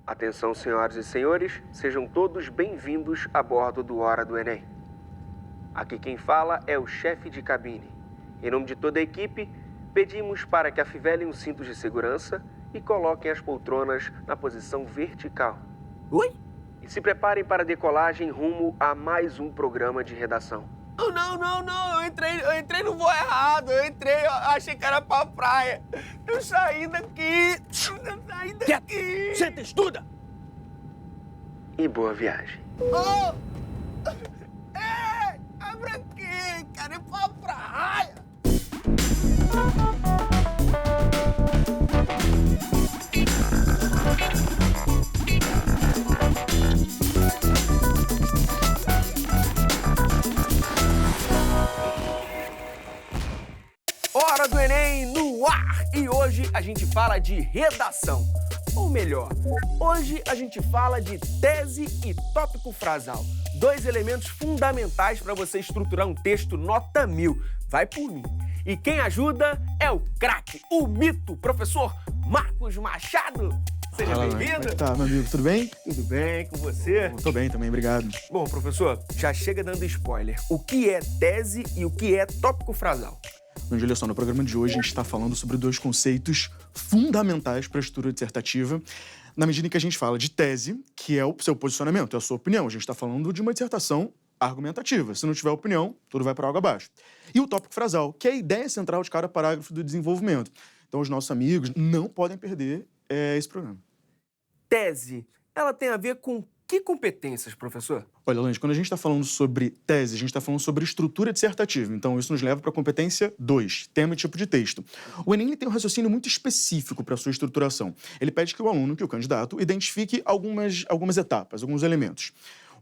Atenção, senhoras e senhores, sejam todos bem-vindos a bordo do Hora do Enem. Aqui quem fala é o chefe de cabine. Em nome de toda a equipe, pedimos para que afivelem os cintos de segurança e coloquem as poltronas na posição vertical. Oi? E se preparem para a decolagem rumo a mais um programa de redação. Não, eu entrei no voo errado, eu achei que era pra praia. Eu saí daqui. Senta, estuda! E boa viagem. Oh! É pra quê? Quero ir pra praia. Hora do Enem no ar! E hoje a gente fala de redação. Ou melhor, hoje a gente fala de tese e tópico frasal. Dois elementos fundamentais para você estruturar um texto nota 1000. Vai por mim. E quem ajuda é o craque, o mito, professor Marcos Machado. Seja bem-vindo. Como é que tá, meu amigo? Tudo bem? Tudo bem com você? Tô bem também, obrigado. Bom, professor, já chega dando spoiler. O que é tese e o que é tópico frasal? Olha só, no programa de hoje a gente está falando sobre dois conceitos fundamentais para a estrutura dissertativa, na medida em que a gente fala de tese, que é o seu posicionamento, é a sua opinião. A gente está falando de uma dissertação argumentativa. Se não tiver opinião, tudo vai para água abaixo. E o tópico frasal, que é a ideia central de cada parágrafo do desenvolvimento. Então, os nossos amigos não podem perder esse programa. Tese, ela tem a ver com que competências, professor? Olha, Lange, quando a gente está falando sobre tese, a gente está falando sobre estrutura dissertativa. Então, isso nos leva para a competência 2, tema e tipo de texto. O Enem ele tem um raciocínio muito específico para a sua estruturação. Ele pede que o aluno, que o candidato, identifique algumas etapas, alguns elementos.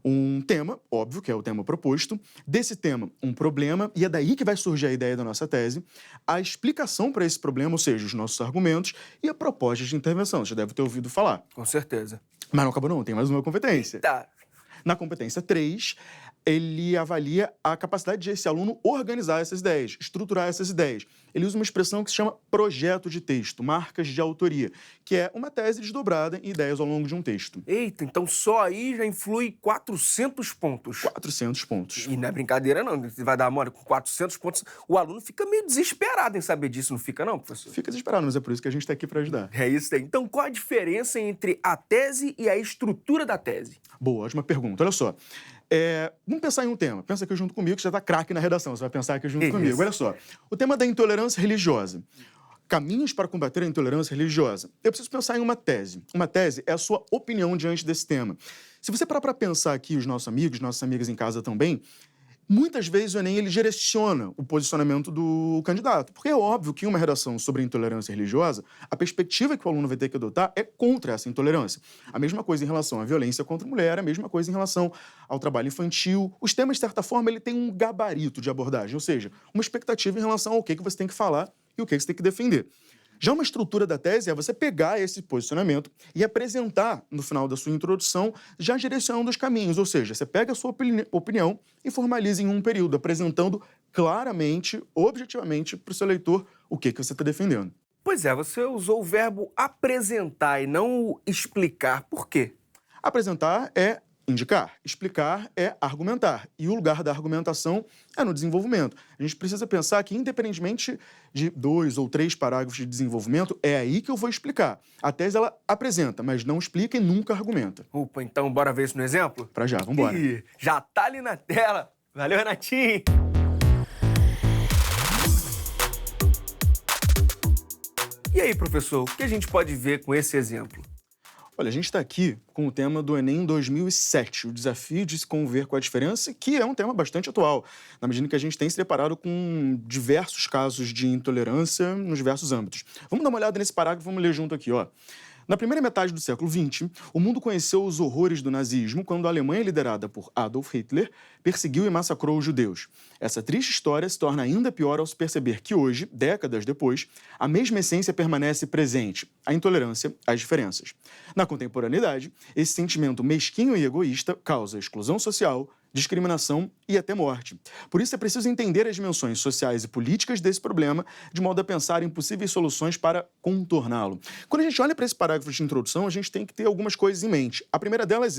Um tema, óbvio, que é o tema proposto. Desse tema, um problema, e é daí que vai surgir a ideia da nossa tese. A explicação para esse problema, ou seja, os nossos argumentos, e a proposta de intervenção. Você já deve ter ouvido falar. Com certeza. Mas não acabou não, tem mais uma competência. Tá. Na competência 3, ele avalia a capacidade de esse aluno organizar essas ideias, estruturar essas ideias. Ele usa uma expressão que se chama projeto de texto, marcas de autoria, que é uma tese desdobrada em ideias ao longo de um texto. Eita, então só aí já influi 400 pontos. 400 pontos. E não é brincadeira não, você vai dar mole com 400 pontos, o aluno fica meio desesperado em saber disso, não fica não, professor? Fica desesperado, mas é por isso que a gente está aqui para ajudar. É isso aí. Então qual a diferença entre a tese e a estrutura da tese? Boa, ótima pergunta. Olha só. Vamos pensar em um tema. Pensa aqui junto comigo, que já está craque na redação. Você vai pensar aqui junto comigo. Olha só. O tema da intolerância religiosa. Caminhos para combater a intolerância religiosa. Eu preciso pensar em uma tese. Uma tese é a sua opinião diante desse tema. Se você parar para pensar aqui, os nossos amigos, nossas amigas em casa também, muitas vezes o Enem ele direciona o posicionamento do candidato. Porque é óbvio que em uma redação sobre intolerância religiosa, a perspectiva que o aluno vai ter que adotar é contra essa intolerância. A mesma coisa em relação à violência contra a mulher, a mesma coisa em relação ao trabalho infantil. Os temas, de certa forma, ele tem um gabarito de abordagem, ou seja, uma expectativa em relação ao que você tem que falar e o que você tem que defender. Já uma estrutura da tese é você pegar esse posicionamento e apresentar, no final da sua introdução, já direcionando os caminhos. Ou seja, você pega a sua opinião e formaliza em um período, apresentando claramente, objetivamente, para o seu leitor o que você está defendendo. Pois é, você usou o verbo apresentar e não o explicar. Por quê? Apresentar é indicar, explicar é argumentar. E o lugar da argumentação é no desenvolvimento. A gente precisa pensar que, independentemente de 2 ou 3 parágrafos de desenvolvimento, é aí que eu vou explicar. A tese, ela apresenta, mas não explica e nunca argumenta. Opa, então bora ver isso no exemplo? Pra já, vambora. Ih, já tá ali na tela. Valeu, Renatinho! E aí, professor, o que a gente pode ver com esse exemplo? Olha, a gente está aqui com o tema do Enem 2007, o desafio de se conviver com a diferença, que é um tema bastante atual, na medida que a gente tem se deparado com diversos casos de intolerância nos diversos âmbitos. Vamos dar uma olhada nesse parágrafo, vamos ler junto aqui, ó. Na primeira metade do século XX, o mundo conheceu os horrores do nazismo quando a Alemanha, liderada por Adolf Hitler, perseguiu e massacrou os judeus. Essa triste história se torna ainda pior ao se perceber que hoje, décadas depois, a mesma essência permanece presente, a intolerância às diferenças. Na contemporaneidade, esse sentimento mesquinho e egoísta causa exclusão social, discriminação e até morte. Por isso é preciso entender as dimensões sociais e políticas desse problema, de modo a pensar em possíveis soluções para contorná-lo. Quando a gente olha para esse parágrafo de introdução, a gente tem que ter algumas coisas em mente. A primeira delas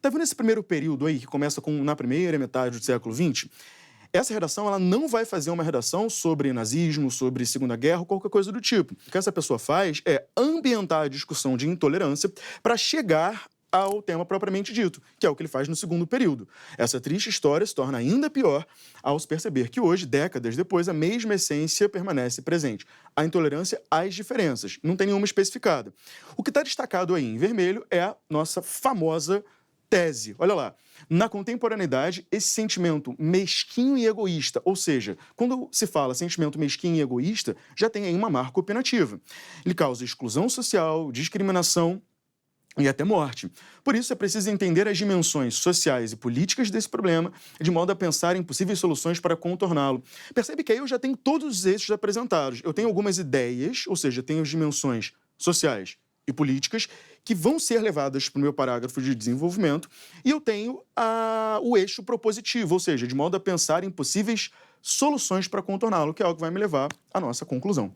tá vendo esse primeiro período aí, que começa na primeira metade do século XX? Essa redação ela não vai fazer uma redação sobre nazismo, sobre Segunda Guerra ou qualquer coisa do tipo. O que essa pessoa faz é ambientar a discussão de intolerância para chegar ao tema propriamente dito, que é o que ele faz no segundo período. Essa triste história se torna ainda pior ao se perceber que hoje, décadas depois, a mesma essência permanece presente. A intolerância às diferenças, não tem nenhuma especificada. O que está destacado aí em vermelho é a nossa famosa tese. Olha lá, na contemporaneidade, esse sentimento mesquinho e egoísta, ou seja, quando se fala sentimento mesquinho e egoísta, já tem aí uma marca opinativa. Ele causa exclusão social, discriminação e até morte. Por isso, é preciso entender as dimensões sociais e políticas desse problema, de modo a pensar em possíveis soluções para contorná-lo. Percebe que aí eu já tenho todos os eixos apresentados. Eu tenho algumas ideias, ou seja, tenho as dimensões sociais e políticas que vão ser levadas para o meu parágrafo de desenvolvimento, e eu tenho o eixo propositivo, ou seja, de modo a pensar em possíveis soluções para contorná-lo, que é algo que vai me levar à nossa conclusão.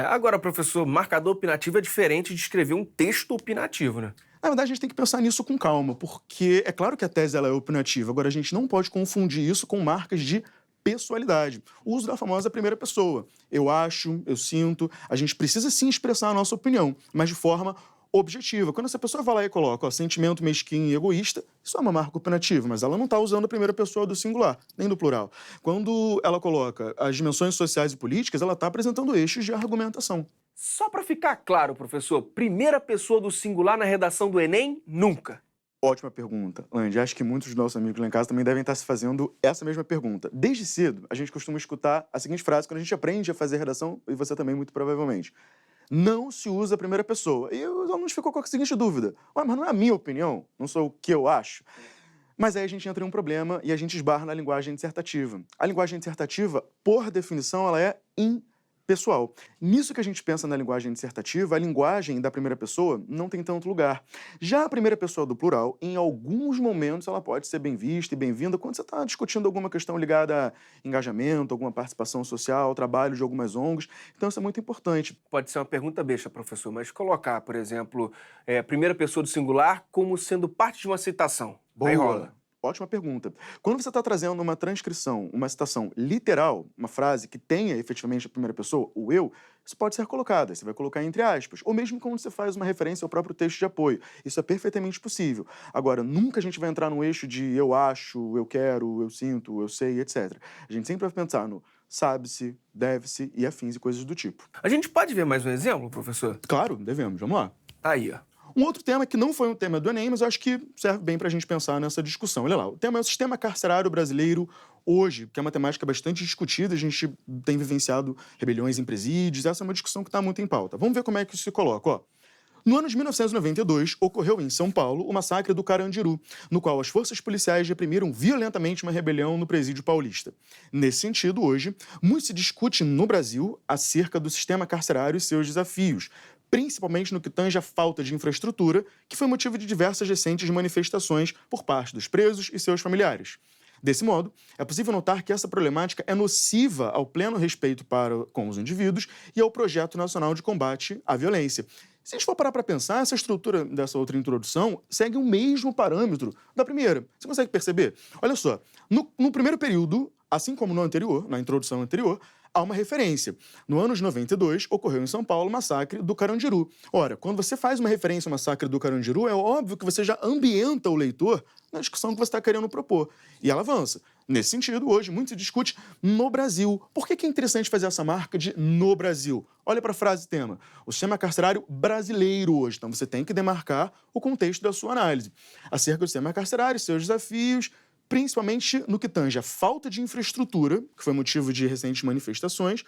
Agora, professor, marcador opinativo é diferente de escrever um texto opinativo, né? Na verdade, a gente tem que pensar nisso com calma, porque é claro que a tese ela é opinativa, agora a gente não pode confundir isso com marcas de pessoalidade. O uso da famosa primeira pessoa. Eu acho, eu sinto, a gente precisa sim expressar a nossa opinião, mas de forma objetiva. Quando essa pessoa vai lá e coloca sentimento mesquinho e egoísta, isso é uma marca opinativa, mas ela não está usando a primeira pessoa do singular, nem do plural. Quando ela coloca as dimensões sociais e políticas, ela está apresentando eixos de argumentação. Só para ficar claro, professor, primeira pessoa do singular na redação do Enem, nunca. Ótima pergunta, Andy. Acho que muitos dos nossos amigos lá em casa também devem estar se fazendo essa mesma pergunta. Desde cedo, a gente costuma escutar a seguinte frase quando a gente aprende a fazer redação, e você também muito provavelmente. Não se usa a primeira pessoa. E os alunos ficam com a seguinte dúvida. Mas não é a minha opinião, não sou o que eu acho. Mas aí a gente entra em um problema e a gente esbarra na linguagem dissertativa. A linguagem dissertativa, por definição, ela é impessoal. Nisso que a gente pensa na linguagem dissertativa, a linguagem da primeira pessoa não tem tanto lugar. Já a primeira pessoa do plural, em alguns momentos, ela pode ser bem vista e bem-vinda quando você está discutindo alguma questão ligada a engajamento, alguma participação social, trabalho de algumas ONGs. Então, isso é muito importante. Pode ser uma pergunta besta, professor, mas colocar, por exemplo, primeira pessoa do singular como sendo parte de uma citação. Boa. Aí rola. Ótima pergunta. Quando você está trazendo uma transcrição, uma citação literal, uma frase que tenha efetivamente a primeira pessoa, o eu, isso pode ser colocado. Você vai colocar entre aspas. Ou mesmo quando você faz uma referência ao próprio texto de apoio. Isso é perfeitamente possível. Agora, nunca a gente vai entrar no eixo de eu acho, eu quero, eu sinto, eu sei, etc. A gente sempre vai pensar no sabe-se, deve-se e afins e coisas do tipo. A gente pode ver mais um exemplo, professor? Claro, devemos. Vamos lá. Aí, ó. Um outro tema que não foi um tema do Enem, mas eu acho que serve bem para a gente pensar nessa discussão. Olha lá, o tema é o sistema carcerário brasileiro hoje, que é uma temática bastante discutida, a gente tem vivenciado rebeliões em presídios, essa é uma discussão que está muito em pauta. Vamos ver como é que isso se coloca, ó. No ano de 1992, ocorreu em São Paulo o massacre do Carandiru, no qual as forças policiais reprimiram violentamente uma rebelião no presídio paulista. Nesse sentido, hoje, muito se discute no Brasil acerca do sistema carcerário e seus desafios, principalmente no que tange à falta de infraestrutura, que foi motivo de diversas recentes manifestações por parte dos presos e seus familiares. Desse modo, é possível notar que essa problemática é nociva ao pleno respeito com os indivíduos e ao Projeto Nacional de Combate à Violência. Se a gente for parar para pensar, essa estrutura dessa outra introdução segue o mesmo parâmetro da primeira. Você consegue perceber? Olha só, no primeiro período, assim como no anterior, na introdução anterior, há uma referência. No ano de 92, ocorreu em São Paulo o massacre do Carandiru. Ora, quando você faz uma referência ao massacre do Carandiru, é óbvio que você já ambienta o leitor na discussão que você está querendo propor. E ela avança. Nesse sentido, hoje, muito se discute no Brasil. Por que é interessante fazer essa marca de no Brasil? Olha para a frase tema. O sistema carcerário brasileiro hoje. Então, você tem que demarcar o contexto da sua análise. Acerca do sistema carcerário, seus desafios, principalmente no que tange a falta de infraestrutura, que foi motivo de recentes manifestações,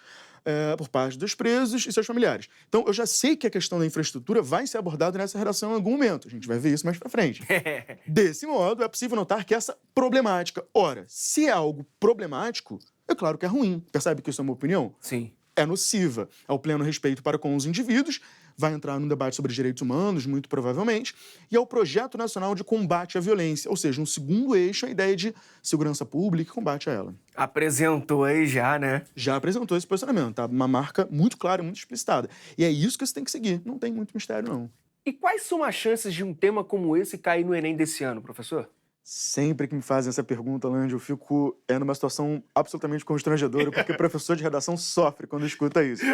por parte dos presos e seus familiares. Então, eu já sei que a questão da infraestrutura vai ser abordada nessa redação em algum momento. A gente vai ver isso mais pra frente. Desse modo, é possível notar que essa problemática... Ora, se é algo problemático, é claro que é ruim. Percebe que isso é uma opinião? Sim. É nociva ao pleno respeito para com os indivíduos, vai entrar num debate sobre direitos humanos, muito provavelmente, e ao Projeto Nacional de Combate à Violência, ou seja, um segundo eixo, a ideia de segurança pública e combate a ela. Apresentou aí já, né? Já apresentou esse posicionamento, tá? Uma marca muito clara e muito explicitada. E é isso que você tem que seguir, não tem muito mistério, não. E quais são as chances de um tema como esse cair no Enem desse ano, professor? Sempre que me fazem essa pergunta, Lange, eu fico numa situação absolutamente constrangedora, porque o professor de redação sofre quando escuta isso.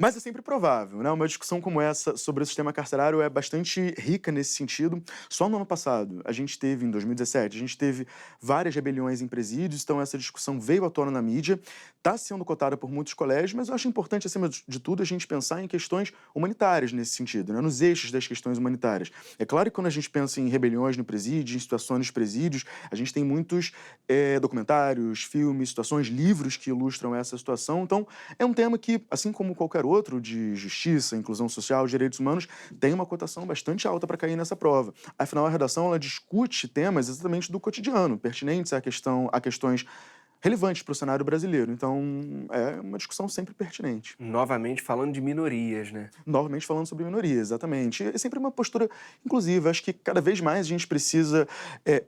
Mas é sempre provável, né? Uma discussão como essa sobre o sistema carcerário é bastante rica nesse sentido. Só no ano passado, em 2017, a gente teve várias rebeliões em presídios, então essa discussão veio à tona na mídia, está sendo cotada por muitos colégios, mas eu acho importante, acima de tudo, a gente pensar em questões humanitárias nesse sentido, né? Nos eixos das questões humanitárias. É claro que quando a gente pensa em rebeliões no presídio, em situações de presídios, a gente tem muitos documentários, filmes, situações, livros que ilustram essa situação. Então, é um tema que, assim como qualquer outro de justiça, inclusão social, direitos humanos, tem uma cotação bastante alta para cair nessa prova. Afinal, a redação ela discute temas exatamente do cotidiano, pertinentes a questões relevantes para o cenário brasileiro. Então, é uma discussão sempre pertinente. Novamente falando de minorias, né? Novamente falando sobre minorias, exatamente. É sempre uma postura inclusiva. Acho que cada vez mais a gente precisa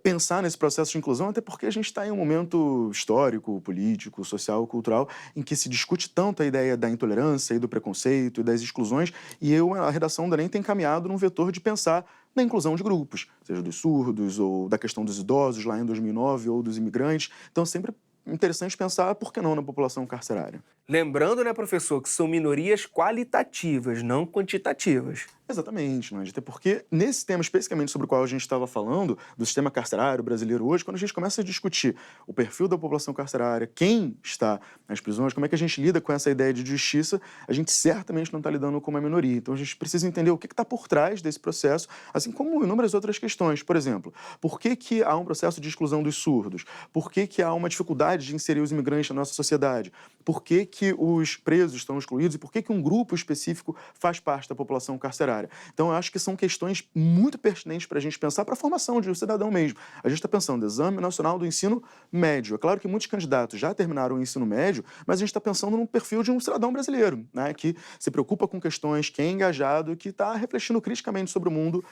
pensar nesse processo de inclusão, até porque a gente está em um momento histórico, político, social, cultural, em que se discute tanto a ideia da intolerância e do preconceito e das exclusões, e a redação da Enem tem caminhado num vetor de pensar na inclusão de grupos, seja dos surdos ou da questão dos idosos lá em 2009 ou dos imigrantes. Então, sempre interessante pensar, por que não, na população carcerária. Lembrando, né, professor, que são minorias qualitativas, não quantitativas. Exatamente, Lange, até porque nesse tema especificamente sobre o qual a gente estava falando, do sistema carcerário brasileiro hoje, quando a gente começa a discutir o perfil da população carcerária, quem está nas prisões, como é que a gente lida com essa ideia de justiça, a gente certamente não está lidando com uma minoria. Então a gente precisa entender o que está por trás desse processo, assim como inúmeras outras questões. Por exemplo, por que há um processo de exclusão dos surdos? Por que há uma dificuldade de inserir os imigrantes na nossa sociedade? Por que os presos estão excluídos e por que um grupo específico faz parte da população carcerária? Então, eu acho que são questões muito pertinentes para a gente pensar para a formação de um cidadão mesmo. A gente está pensando no Exame Nacional do Ensino Médio. É claro que muitos candidatos já terminaram o ensino médio, mas a gente está pensando num perfil de um cidadão brasileiro, né, que se preocupa com questões, que é engajado, que está refletindo criticamente sobre o mundo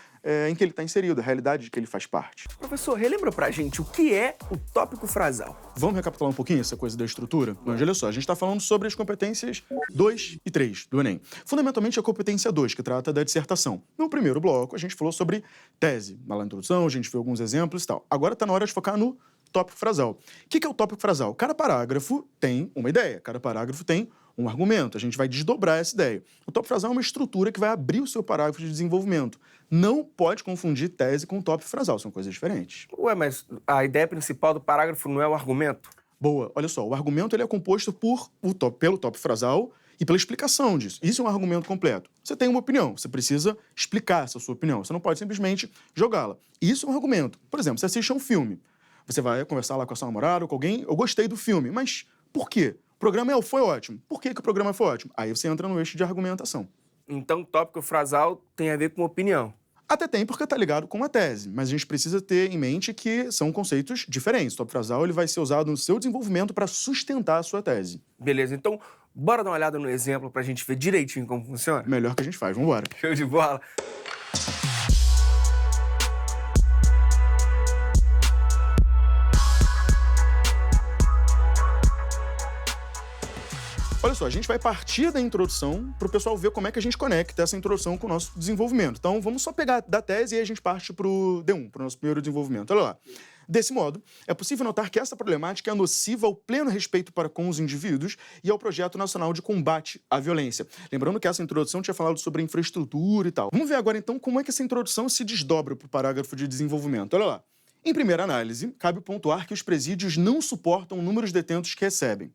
em que ele está inserido, a realidade de que ele faz parte. Professor, relembra para a gente o que é o tópico frasal? Vamos recapitular um pouquinho essa coisa da estrutura? Mas olha só, a gente está falando sobre as competências 2 e 3 do Enem. Fundamentalmente, a competência 2, que trata da dissertação. No primeiro bloco, a gente falou sobre tese. Na introdução, a gente viu alguns exemplos e tal. Agora está na hora de focar no tópico frasal. O que é o tópico frasal? Cada parágrafo tem uma ideia, cada parágrafo tem um argumento. A gente vai desdobrar essa ideia. O tópico frasal é uma estrutura que vai abrir o seu parágrafo de desenvolvimento. Não pode confundir tese com tópico frasal, são coisas diferentes. Ué, mas a ideia principal do parágrafo não é o argumento? Boa, olha só, o argumento ele é composto pelo tópico frasal e pela explicação disso. Isso é um argumento completo. Você tem uma opinião, você precisa explicar essa sua opinião. Você não pode simplesmente jogá-la. Isso é um argumento. Por exemplo, você assiste a um filme. Você vai conversar lá com a sua namorada ou com alguém. Eu gostei do filme, mas por quê? O programa foi ótimo. Por que o programa foi ótimo? Aí você entra no eixo de argumentação. Então, tópico frasal tem a ver com opinião. Até tem, porque está ligado com a tese, mas a gente precisa ter em mente que são conceitos diferentes. O tópico frasal ele vai ser usado no seu desenvolvimento para sustentar a sua tese. Beleza, então bora dar uma olhada no exemplo para a gente ver direitinho como funciona? Melhor que a gente faz, vamos embora. Show de bola! Olha só, a gente vai partir da introdução para o pessoal ver como é que a gente conecta essa introdução com o nosso desenvolvimento. Então, vamos só pegar da tese e a gente parte para o D1, para o nosso primeiro desenvolvimento. Olha lá. Desse modo, é possível notar que essa problemática é nociva ao pleno respeito para com os indivíduos e ao Projeto Nacional de Combate à Violência. Lembrando que essa introdução tinha falado sobre infraestrutura e tal. Vamos ver agora, então, como é que essa introdução se desdobra para o parágrafo de desenvolvimento. Olha lá. Em primeira análise, cabe pontuar que os presídios não suportam o número de detentos que recebem.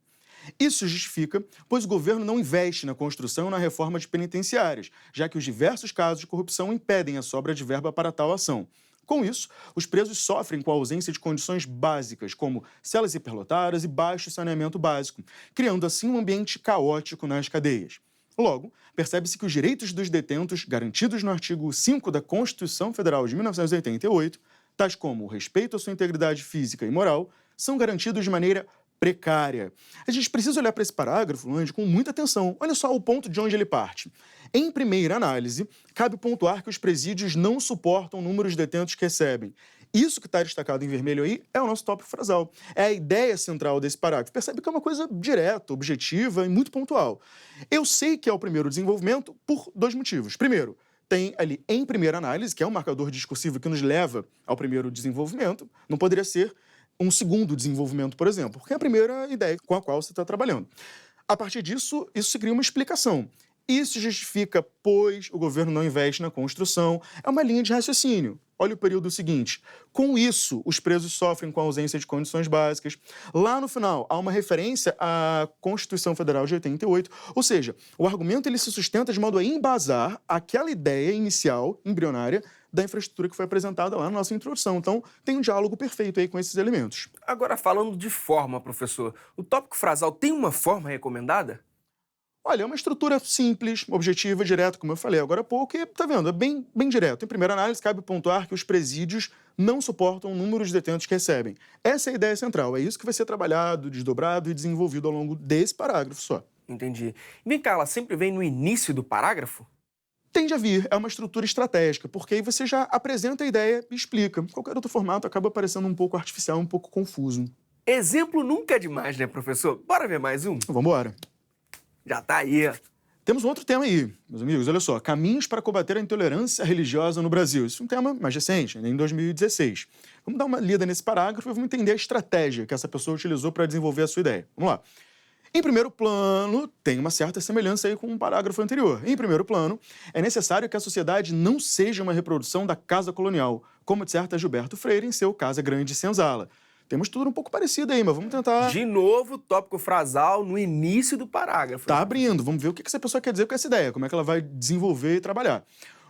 Isso justifica, pois o governo não investe na construção e na reforma de penitenciárias, já que os diversos casos de corrupção impedem a sobra de verba para tal ação. Com isso, os presos sofrem com a ausência de condições básicas, como celas hiperlotadas e baixo saneamento básico, criando assim um ambiente caótico nas cadeias. Logo, percebe-se que os direitos dos detentos, garantidos no artigo 5 da Constituição Federal de 1988, tais como o respeito à sua integridade física e moral, são garantidos de maneira precária. A gente precisa olhar para esse parágrafo, Luande, com muita atenção. Olha só o ponto de onde ele parte. Em primeira análise, cabe pontuar que os presídios não suportam o número de detentos que recebem. Isso que está destacado em vermelho aí é o nosso tópico frasal. É a ideia central desse parágrafo. Percebe que é uma coisa direta, objetiva e muito pontual. Eu sei que é o primeiro desenvolvimento por dois motivos. Primeiro, tem ali em primeira análise, que é um marcador discursivo que nos leva ao primeiro desenvolvimento. Não poderia ser um segundo desenvolvimento, por exemplo, porque é a primeira ideia com a qual você está trabalhando. A partir disso, isso se cria uma explicação. Isso justifica, pois o governo não investe na construção. É uma linha de raciocínio. Olha o período seguinte. Com isso, os presos sofrem com a ausência de condições básicas. Lá no final, há uma referência à Constituição Federal de 88. Ou seja, o argumento ele se sustenta de modo a embasar aquela ideia inicial, embrionária, da infraestrutura que foi apresentada lá na nossa introdução. Então, tem um diálogo perfeito aí com esses elementos. Agora, falando de forma, professor, o tópico frasal tem uma forma recomendada? Olha, é uma estrutura simples, objetiva, direta, como eu falei agora há pouco, e, tá vendo, é bem direto. Em primeira análise, cabe pontuar que os presídios não suportam o número de detentos que recebem. Essa é a ideia central, é isso que vai ser trabalhado, desdobrado e desenvolvido ao longo desse parágrafo só. Entendi. Vem cá, ela sempre vem no início do parágrafo? Tende a vir, é uma estrutura estratégica, porque aí você já apresenta a ideia e explica. Qualquer outro formato acaba parecendo um pouco artificial, um pouco confuso. Exemplo nunca é demais, né, professor? Bora ver mais um? Vamos embora. Já tá aí. Temos um outro tema aí, meus amigos, olha só. Caminhos para combater a intolerância religiosa no Brasil. Isso é um tema mais recente, em 2016. Vamos dar uma lida nesse parágrafo e vamos entender a estratégia que essa pessoa utilizou para desenvolver a sua ideia. Vamos lá. Em primeiro plano, tem uma certa semelhança aí com o parágrafo anterior. Em primeiro plano, é necessário que a sociedade não seja uma reprodução da casa colonial, como disserta Gilberto Freire em seu Casa Grande e Senzala. Temos tudo um pouco parecido aí, mas vamos tentar... De novo, tópico frasal no início do parágrafo. Tá abrindo, vamos ver o que essa pessoa quer dizer com essa ideia, como é que ela vai desenvolver e trabalhar.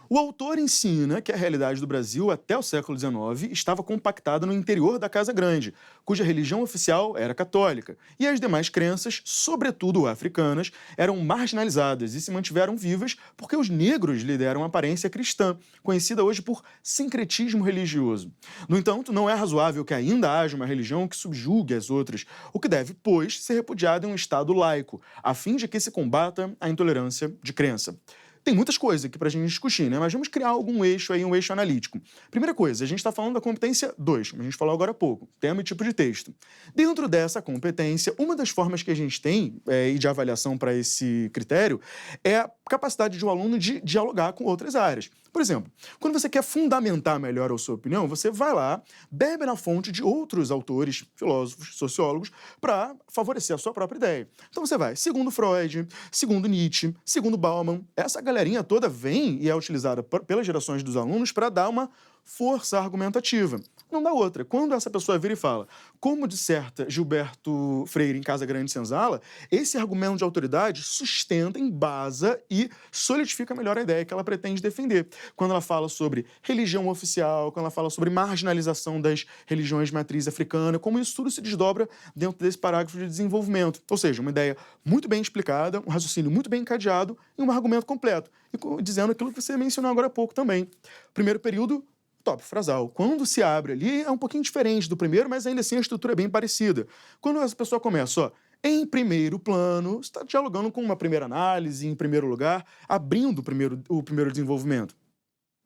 O autor ensina que a realidade do Brasil, até o século XIX, estava compactada no interior da Casa Grande, cuja religião oficial era católica, e as demais crenças, sobretudo africanas, eram marginalizadas e se mantiveram vivas porque os negros lhe deram aparência cristã, conhecida hoje por sincretismo religioso. No entanto, não é razoável que ainda haja uma religião que subjugue as outras, o que deve, pois, ser repudiado em um Estado laico, a fim de que se combata a intolerância de crença. Tem muitas coisas aqui para a gente discutir, né? Mas vamos criar algum eixo aí, um eixo analítico. Primeira coisa, a gente está falando da competência 2, como a gente falou agora há pouco, tema e tipo de texto. Dentro dessa competência, uma das formas que a gente tem e de avaliação para esse critério é a capacidade de um aluno de dialogar com outras áreas. Por exemplo, quando você quer fundamentar melhor a sua opinião, você vai lá, bebe na fonte de outros autores, filósofos, sociólogos, para favorecer a sua própria ideia. Então você vai, segundo Freud, segundo Nietzsche, segundo Bauman, essa galerinha toda vem e é utilizada pelas gerações dos alunos para dar uma força argumentativa. Não dá outra. Quando essa pessoa vira e fala, como disserta Gilberto Freire em Casa Grande e Senzala, esse argumento de autoridade sustenta, embasa e solidifica melhor a ideia que ela pretende defender. Quando ela fala sobre religião oficial, quando ela fala sobre marginalização das religiões de matriz africana, como isso tudo se desdobra dentro desse parágrafo de desenvolvimento. Ou seja, uma ideia muito bem explicada, um raciocínio muito bem encadeado e um argumento completo. E dizendo aquilo que você mencionou agora há pouco também. Primeiro período, tópico frasal. Quando se abre ali, é um pouquinho diferente do primeiro, mas ainda assim a estrutura é bem parecida. Quando essa pessoa começa, ó, em primeiro plano, está dialogando com uma primeira análise, em primeiro lugar, abrindo o primeiro desenvolvimento.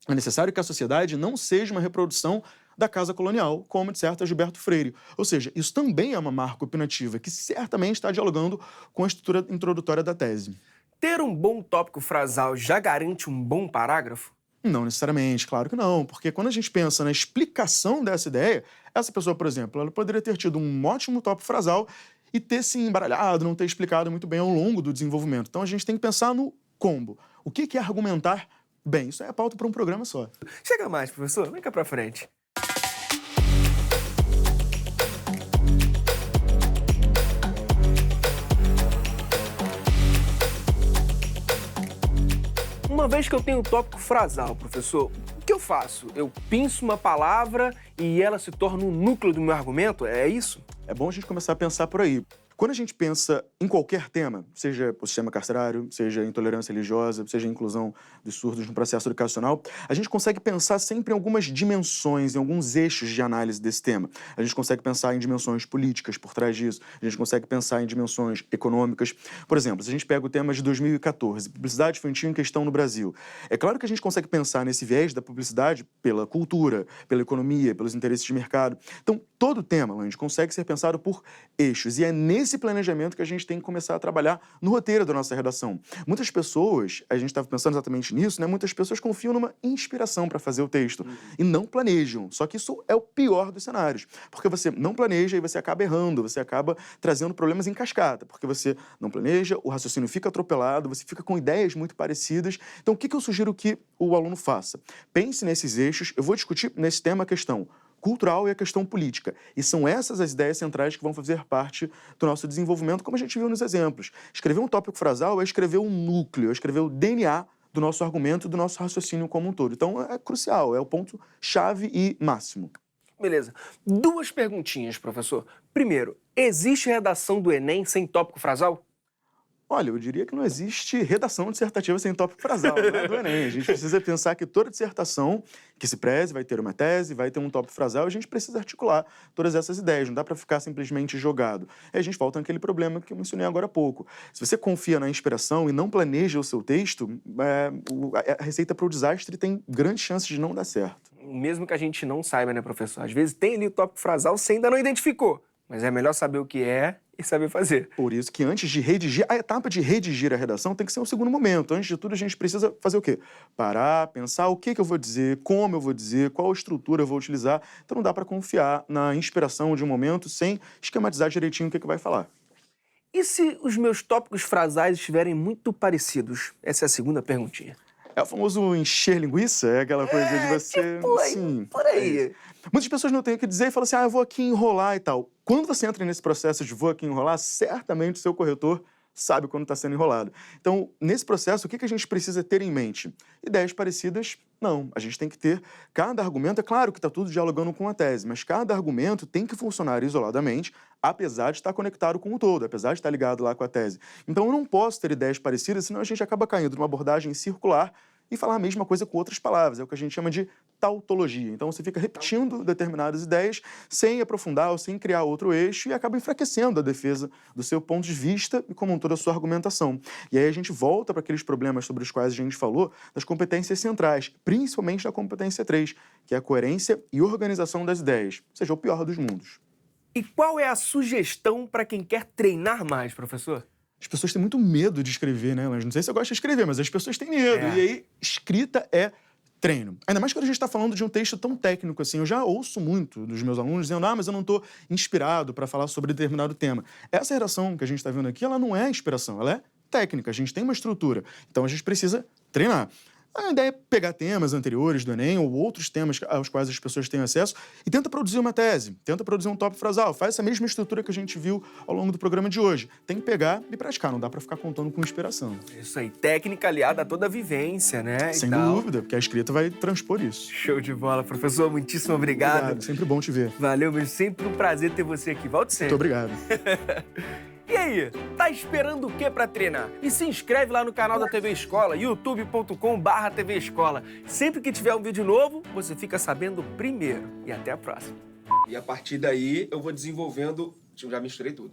É necessário que a sociedade não seja uma reprodução da casa colonial, como disserta Gilberto Freire. Ou seja, isso também é uma marca opinativa, que certamente está dialogando com a estrutura introdutória da tese. Ter um bom tópico frasal já garante um bom parágrafo? Não necessariamente, claro que não, porque quando a gente pensa na explicação dessa ideia, essa pessoa, por exemplo, ela poderia ter tido um ótimo tópico frasal e ter se embaralhado, não ter explicado muito bem ao longo do desenvolvimento. Então a gente tem que pensar no combo. O que é argumentar bem? Isso é a pauta para um programa só. Chega mais, professor. Vem cá pra frente. Uma vez que eu tenho o tópico frasal, professor, o que eu faço? Eu pinço uma palavra e ela se torna o núcleo do meu argumento? É isso? É bom a gente começar a pensar por aí. Quando a gente pensa em qualquer tema, seja o sistema carcerário, seja a intolerância religiosa, seja a inclusão dos surdos no processo educacional, a gente consegue pensar sempre em algumas dimensões, em alguns eixos de análise desse tema. A gente consegue pensar em dimensões políticas por trás disso, a gente consegue pensar em dimensões econômicas. Por exemplo, se a gente pega o tema de 2014, publicidade infantil em questão no Brasil, é claro que a gente consegue pensar nesse viés da publicidade pela cultura, pela economia, pelos interesses de mercado. Então, todo o tema, Lange, consegue ser pensado por eixos, e é nesse planejamento que a gente tem que começar a trabalhar no roteiro da nossa redação. Muitas pessoas, a gente estava pensando exatamente nisso, né? Muitas pessoas confiam numa inspiração para fazer o texto e não planejam. Só que isso é o pior dos cenários, porque você não planeja e você acaba errando, você acaba trazendo problemas em cascata, porque você não planeja, o raciocínio fica atropelado, você fica com ideias muito parecidas. Então, o que eu sugiro que o aluno faça? Pense nesses eixos, eu vou discutir nesse tema a questão cultural e a questão política. E são essas as ideias centrais que vão fazer parte do nosso desenvolvimento, como a gente viu nos exemplos. Escrever um tópico frasal é escrever um núcleo, é escrever o DNA do nosso argumento e do nosso raciocínio como um todo. Então, é crucial, é o ponto-chave e máximo. Beleza. 2 perguntinhas, professor. Primeiro, existe redação do Enem sem tópico frasal? Olha, eu diria que não existe redação dissertativa sem tópico frasal, né, do Enem. A gente precisa pensar que toda dissertação que se preze vai ter uma tese, vai ter um tópico frasal, e a gente precisa articular todas essas ideias, não dá para ficar simplesmente jogado. E a gente volta naquele problema que eu mencionei agora há pouco. Se você confia na inspiração e não planeja o seu texto, a receita para o desastre tem grandes chances de não dar certo. Mesmo que a gente não saiba, né, professor? Às vezes tem ali o tópico frasal, você ainda não identificou. Mas é melhor saber o que é e saber fazer. Por isso que antes de redigir, a etapa de redigir a redação tem que ser um segundo momento. Antes de tudo, a gente precisa fazer o quê? Parar, pensar o que eu vou dizer, como eu vou dizer, qual estrutura eu vou utilizar. Então não dá para confiar na inspiração de um momento sem esquematizar direitinho o que vai falar. E se os meus tópicos frasais estiverem muito parecidos? Essa é a segunda perguntinha. É o famoso encher linguiça, é aquela coisa de você... Tipo, sim, por aí. Muitas pessoas não têm o que dizer e falam assim, eu vou aqui enrolar e tal. Quando você entra nesse processo de vou aqui enrolar, certamente o seu corretor sabe quando está sendo enrolado. Então, nesse processo, o que a gente precisa ter em mente? Ideias parecidas? Não. A gente tem que ter cada argumento, é claro que está tudo dialogando com a tese, mas cada argumento tem que funcionar isoladamente, apesar de estar conectado com o todo, apesar de estar ligado lá com a tese. Então, eu não posso ter ideias parecidas, senão a gente acaba caindo numa abordagem circular e falar a mesma coisa com outras palavras. É o que a gente chama de tautologia. Então, você fica repetindo determinadas ideias sem aprofundar ou sem criar outro eixo e acaba enfraquecendo a defesa do seu ponto de vista e, como um todo, a sua argumentação. E aí a gente volta para aqueles problemas sobre os quais a gente falou, das competências centrais, principalmente da competência 3, que é a coerência e organização das ideias, ou seja, o pior dos mundos. E qual é a sugestão para quem quer treinar mais, professor? As pessoas têm muito medo de escrever, né, Lange? Não sei se você gosta de escrever, mas as pessoas têm medo. E aí, escrita é treino. Ainda mais quando a gente está falando de um texto tão técnico assim. Eu já ouço muito dos meus alunos dizendo, mas eu não estou inspirado para falar sobre determinado tema. Essa redação que a gente está vendo aqui, ela não é inspiração, ela é técnica. A gente tem uma estrutura. Então, a gente precisa treinar. A ideia é pegar temas anteriores do Enem ou outros temas aos quais as pessoas têm acesso e tenta produzir uma tese, tenta produzir um tópico frasal, faz essa mesma estrutura que a gente viu ao longo do programa de hoje. Tem que pegar e praticar, não dá para ficar contando com inspiração. Isso aí, técnica aliada a toda a vivência, né? Sem dúvida, porque a escrita vai transpor isso. Show de bola, professor, muitíssimo obrigado. Sempre bom te ver. Valeu, mas sempre um prazer ter você aqui. Volte sempre. Muito obrigado. E aí, tá esperando o que pra treinar? E se inscreve lá no canal da TV Escola, youtube.com/TV Escola. Sempre que tiver um vídeo novo, você fica sabendo primeiro. E até a próxima. E a partir daí eu vou desenvolvendo... Já misturei tudo.